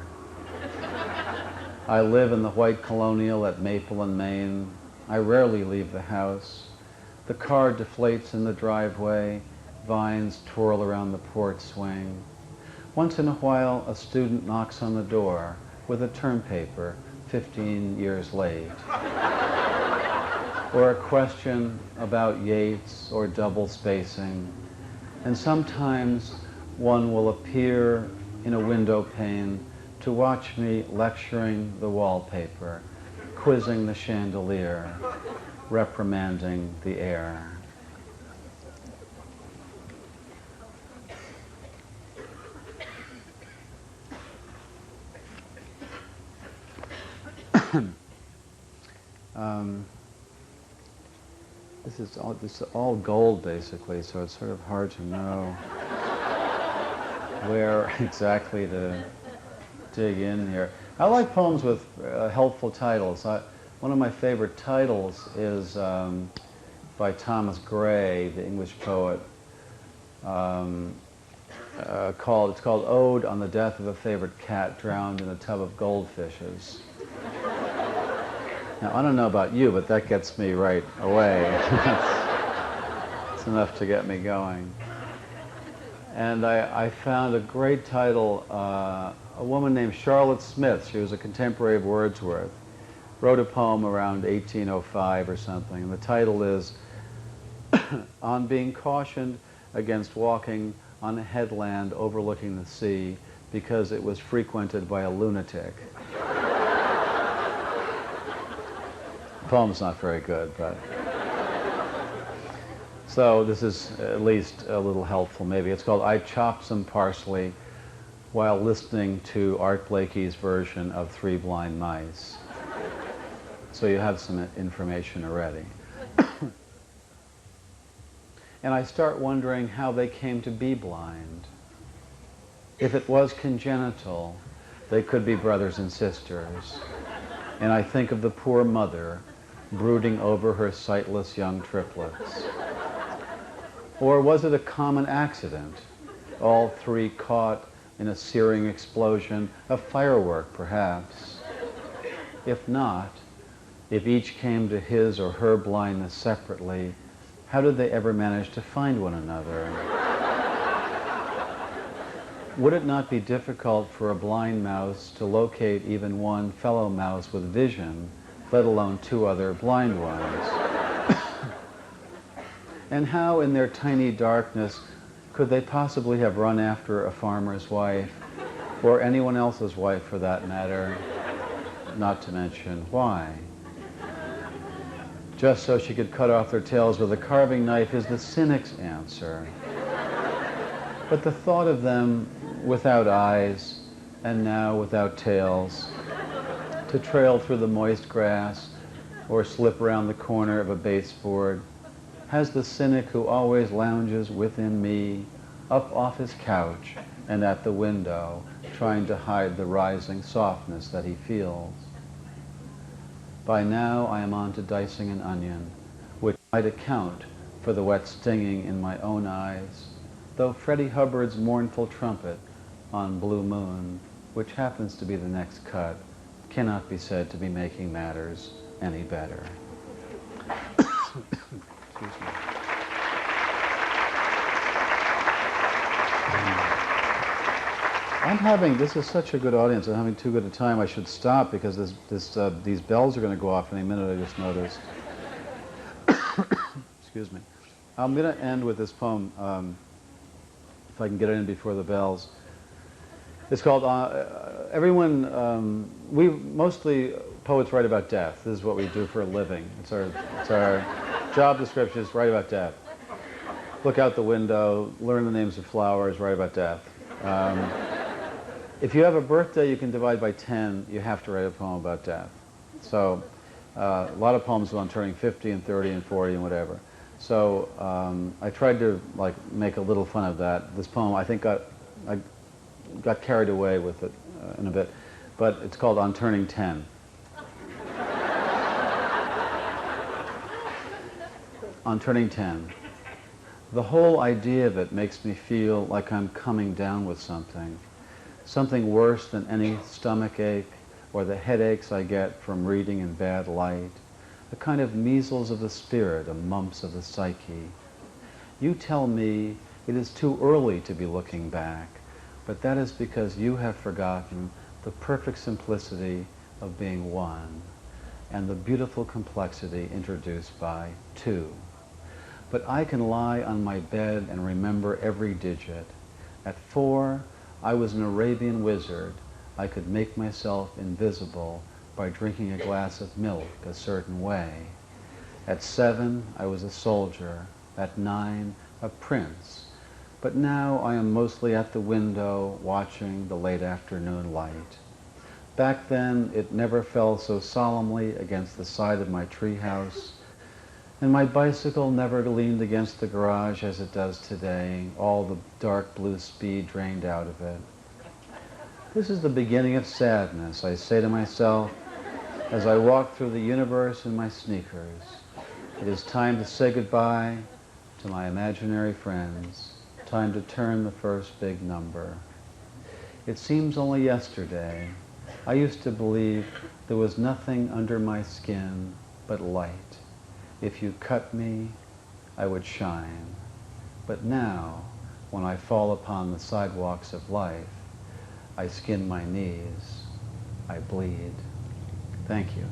I live in the white colonial at Maple and Main. I rarely leave the house. The car deflates in the driveway. Vines twirl around the porch swing. Once in a while, a student knocks on the door with a term paper 15 years late. Or a question about Yeats or double spacing. And sometimes one will appear in a window pane to watch me lecturing the wallpaper, quizzing the chandelier, reprimanding the air. This is all gold, basically, so it's sort of hard to know where exactly to dig in here. I like poems with helpful titles. One of my favorite titles is by Thomas Gray, the English poet, it's called Ode on the Death of a Favorite Cat Drowned in a Tub of Goldfishes. Now, I don't know about you, but that gets me right away. It's enough to get me going. And I found a great title. A woman named Charlotte Smith, she was a contemporary of Wordsworth, wrote a poem around 1805 or something, and the title is On Being Cautioned Against Walking on a Headland Overlooking the Sea because it was frequented by a lunatic. The poem's not very good, but... So this is at least a little helpful, maybe. It's called I Chopped Some Parsley While Listening to Art Blakey's version of Three Blind Mice. So you have some information already. And I start wondering how they came to be blind. If it was congenital, they could be brothers and sisters. And I think of the poor mother brooding over her sightless young triplets. Or was it a common accident? All three caught in a searing explosion, a firework perhaps. If not, if each came to his or her blindness separately, how did they ever manage to find one another? Would it not be difficult for a blind mouse to locate even one fellow mouse with vision, let alone two other blind ones? And how, in their tiny darkness, could they possibly have run after a farmer's wife, or anyone else's wife for that matter, not to mention why? Just so she could cut off their tails with a carving knife is the cynic's answer. But the thought of them without eyes, and now without tails, to trail through the moist grass or slip around the corner of a baseboard, has the cynic who always lounges within me up off his couch and at the window, trying to hide the rising softness that he feels. By now I am on to dicing an onion, which might account for the wet stinging in my own eyes, though Freddie Hubbard's mournful trumpet on Blue Moon, which happens to be the next cut, cannot be said to be making matters any better. Excuse me. This is such a good audience, I'm having too good a time. I should stop because these bells are going to go off any minute, I just noticed. Excuse me. I'm going to end with this poem, if I can get it in before the bells. It's called, mostly poets write about death. This is what we do for a living. It's our job description is write about death. Look out the window, learn the names of flowers, write about death. If you have a birthday you can divide by 10, you have to write a poem about death. So a lot of poems on turning 50 and 30 and 40 and whatever. So I tried to make a little fun of that. This poem I think I got carried away with it in a bit, but it's called On Turning 10. On turning 10. The whole idea of it makes me feel like I'm coming down with something worse than any stomach ache or the headaches I get from reading in bad light, a kind of measles of the spirit, a mumps of the psyche. You tell me it is too early to be looking back, but that is because you have forgotten the perfect simplicity of being one and the beautiful complexity introduced by two. But I can lie on my bed and remember every digit. At 4, I was an Arabian wizard. I could make myself invisible by drinking a glass of milk a certain way. At 7, I was a soldier. At 9, a prince. But now I am mostly at the window watching the late afternoon light. Back then, it never fell so solemnly against the side of my treehouse, and my bicycle never leaned against the garage as it does today, all the dark blue speed drained out of it. This is the beginning of sadness, I say to myself, as I walk through the universe in my sneakers. It is time to say goodbye to my imaginary friends, time to turn the first big number. It seems only yesterday I used to believe there was nothing under my skin but light. If you cut me, I would shine. But now, when I fall upon the sidewalks of life, I skin my knees, I bleed. Thank you.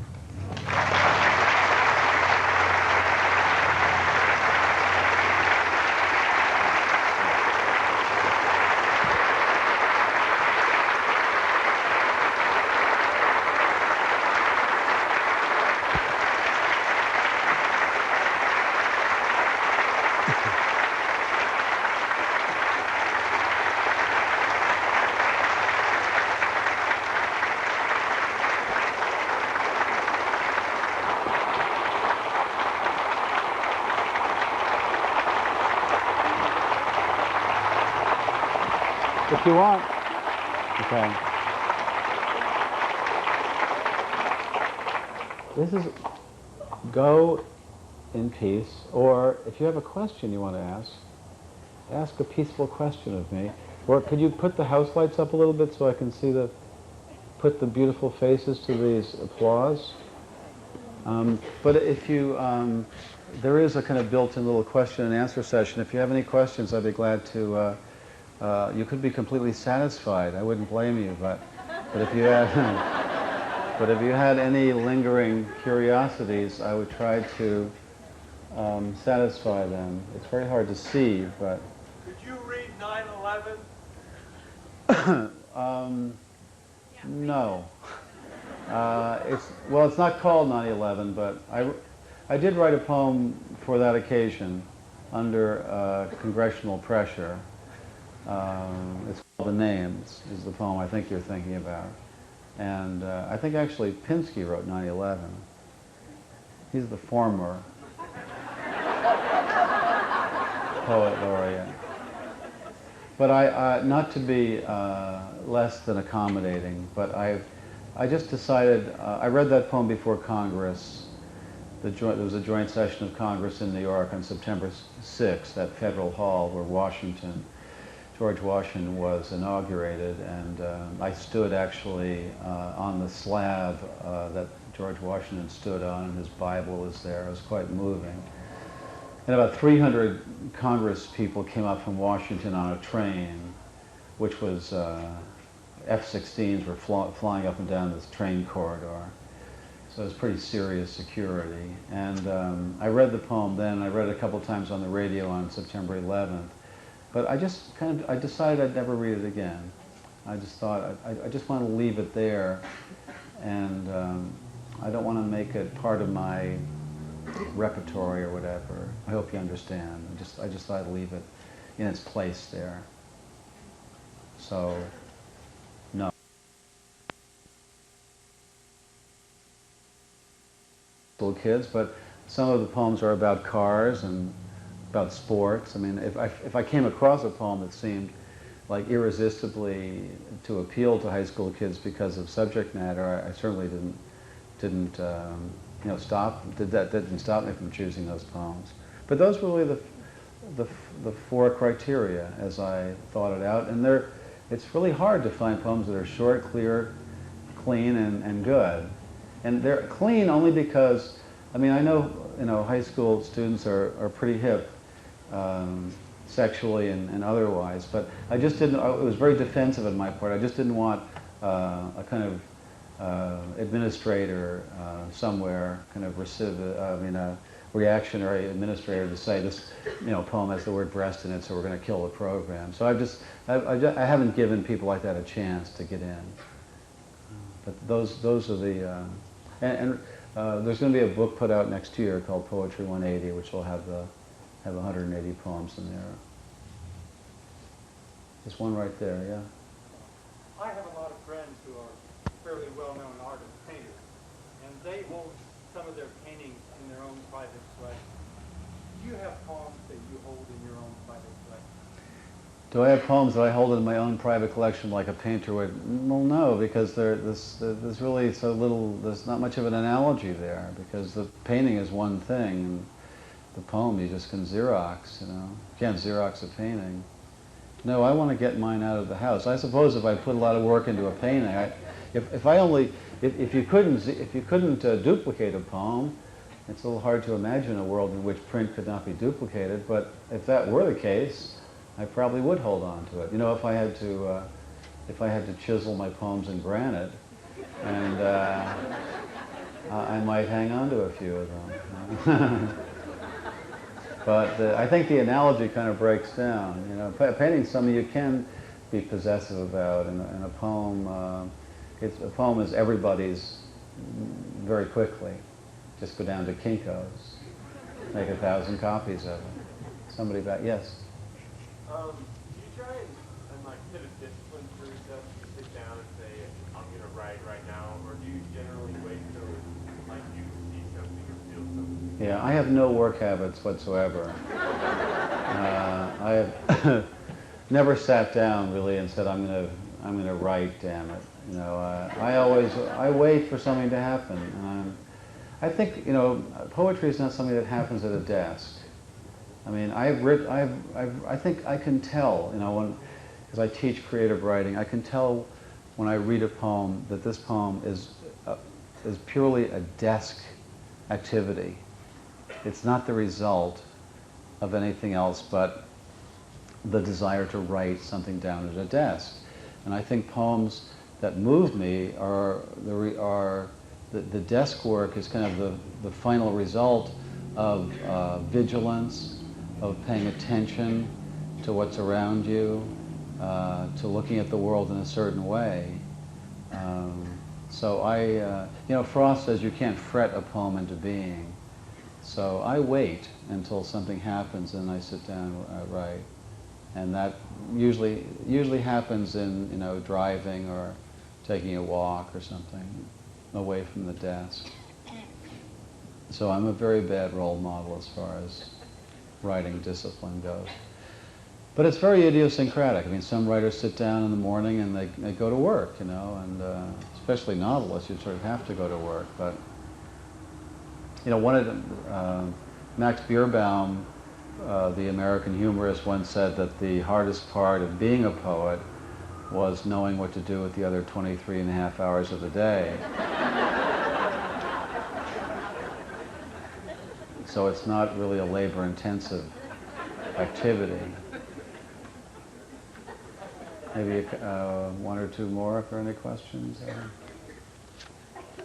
you want. Okay. This is go in peace, or if you have a question you want to ask a peaceful question of me. Or could you put the house lights up a little bit so I can see put the beautiful faces to these applause? But if you, there is a kind of built-in little question and answer session. If you have any questions, I'd be glad to, you could be completely satisfied. I wouldn't blame you, but if you had, but if you had any lingering curiosities, I would try to satisfy them. It's very hard to see, but. Could you read 9/11? No. It's not called 9/11, but I did write a poem for that occasion under congressional pressure. It's called The Names, is the poem I think you're thinking about. And I think actually Pinsky wrote 9/11. He's the former poet laureate. But not to be less than accommodating, but I just decided, I read that poem before Congress. There was a joint session of Congress in New York on September 6th at Federal Hall where George Washington was inaugurated, and I stood actually on the slab that George Washington stood on, and his Bible was there. It was quite moving. And about 300 Congress people came up from Washington on a train, which was F-16s were flying up and down this train corridor. So it was pretty serious security. And I read the poem then. I read it a couple times on the radio on September 11th. But I just I decided I'd never read it again. I just thought, I just want to leave it there. And I don't want to make it part of my repertory or whatever. I hope you understand. I just thought I'd leave it in its place there. So, no. Little kids, but some of the poems are about cars and about sports. I mean, if I came across a poem that seemed like irresistibly to appeal to high school kids because of subject matter, I certainly didn't didn't stop me from choosing those poems. But those were really the four criteria as I thought it out. And it's really hard to find poems that are short, clear, clean, and good. And they're clean only because, I mean, I know high school students are pretty hip, sexually and otherwise. But I just didn't. It was very defensive on my part. I just didn't want a kind of administrator somewhere, kind of a reactionary administrator to say this, poem has the word breast in it, so we're going to kill the program. So I haven't given people like that a chance to get in. But those are the, there's going to be a book put out next year called Poetry 180, which will have 180 poems in there. There's one right there, yeah. I have a lot of friends who are fairly well-known artists, painters, and they hold some of their paintings in their own private collection. Do you have poems that you hold in your own private collection? Do I have poems that I hold in my own private collection like a painter would? Well, no, because there's really so little, there's not much of an analogy there, because the painting is one thing, and the poem you just can Xerox, You can't Xerox a painting. No, I want to get mine out of the house. I suppose if I put a lot of work into a painting, if you couldn't duplicate a poem, it's a little hard to imagine a world in which print could not be duplicated. But if that were the case, I probably would hold on to it. If I had to chisel my poems in granite, and I might hang on to a few of them. But I think the analogy kind of breaks down. Painting something you can be possessive about, and a poem, a poem is everybody's very quickly. Just go down to Kinko's, make 1,000 copies of it. Somebody back, yes? Do you try and like set a discipline for yourself to sit down and say, I'm going to write right now, or do you generally wait till like you see something or feel something? Yeah, I have no work habits whatsoever. never sat down really and said, I'm gonna write, damn it. You know, I wait for something to happen. I think, you know, poetry is not something that happens at a desk. I mean, I think I can tell, you know, because I teach creative writing, I can tell when I read a poem that this poem is purely a desk activity. It's not the result of anything else but the desire to write something down at a desk. And I think poems that move me are the desk work is kind of the final result of vigilance, of paying attention to what's around you, to looking at the world in a certain way. So you know, Frost says you can't fret a poem into being. So I wait until something happens and I sit down and write. And that usually happens in, you know, driving or taking a walk or something away from the desk. So I'm a very bad role model as far as writing discipline goes. But it's very idiosyncratic. I mean, some writers sit down in the morning and they go to work, you know, and especially novelists, you sort of have to go to work. But, you know, Max Beerbaum, the American humorist, once said that the hardest part of being a poet was knowing what to do with the other 23 and a half hours of the day. So it's not really a labor-intensive activity. Maybe one or two more if there are any questions.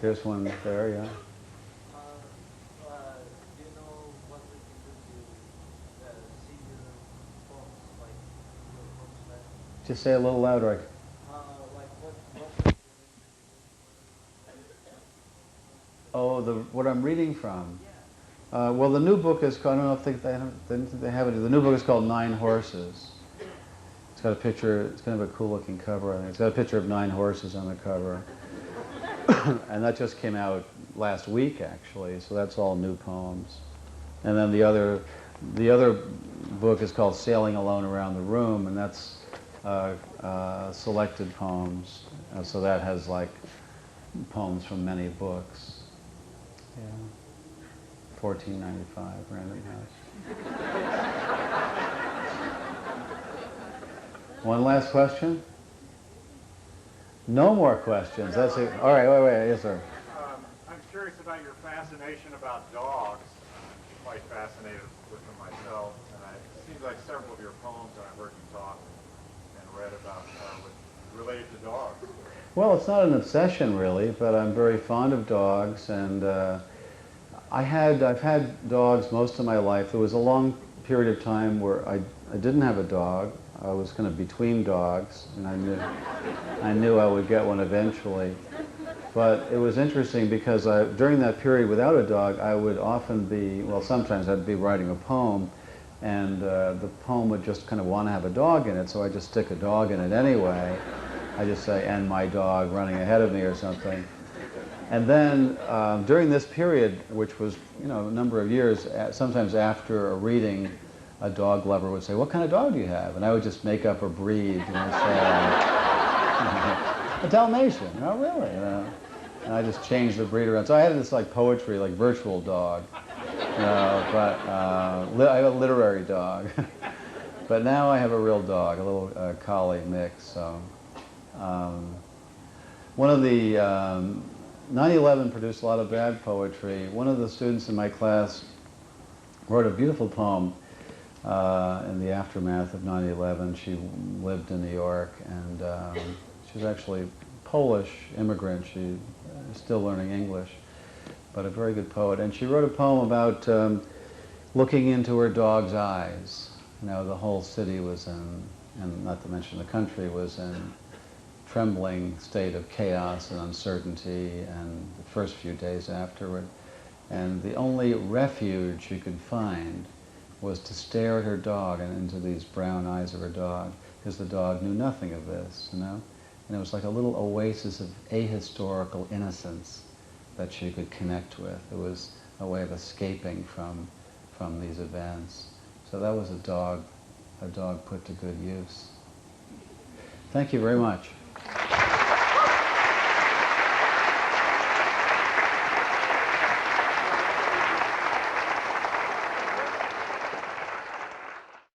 There's one there, yeah. Just say a little louder. Oh, what I'm reading from. Well, the new book is called, I don't know if they have it. The new book is called 9 Horses. It's got a picture, it's kind of a cool looking cover, I think. It's got a picture of 9 horses on the cover. And that just came out last week, actually, so that's all new poems. And then the other book is called Sailing Alone Around the Room, and that's selected poems. So that has like poems from many books. Yeah. $14.95, Random House. One last question? No more questions. That's it. All right, wait. Yes, sir. I'm curious about your fascination about dogs. I'm quite fascinated with them myself, and it seems like several of your poems that I've heard you talk and read about related to dogs. Well, it's not an obsession really, but I'm very fond of dogs, and I've had dogs most of my life. There was a long period of time where I didn't have a dog. I was kind of between dogs, and I knew I would get one eventually. But it was interesting because during that period without a dog, I would often be, well, sometimes I'd be writing a poem, and the poem would just kind of want to have a dog in it, so I just stick a dog in it anyway. I just say, and my dog running ahead of me or something. And then during this period, which was, you know, a number of years, sometimes after a reading, a dog lover would say, what kind of dog do you have? And I would just make up a breed, you know, say, a Dalmatian. Oh, really? You know? And I just changed the breed around. So I had this like poetry, like virtual dog, you know, but I have a literary dog. But now I have a real dog, a little collie mix. So one of the 9/11 produced a lot of bad poetry. One of the students in my class wrote a beautiful poem in the aftermath of 9/11. She lived in New York, and she was actually Polish immigrant. She is still learning English, but a very good poet. And she wrote a poem about looking into her dog's eyes. You know, the whole city was in, and not to mention the country, was in trembling state of chaos and uncertainty, and the first few days afterward. And the only refuge she could find was to stare at her dog and into these brown eyes of her dog, because the dog knew nothing of this, you know? And it was like a little oasis of ahistorical innocence that she could connect with. It was a way of escaping from these events. So that was a dog a dog put to good use. Thank you very much.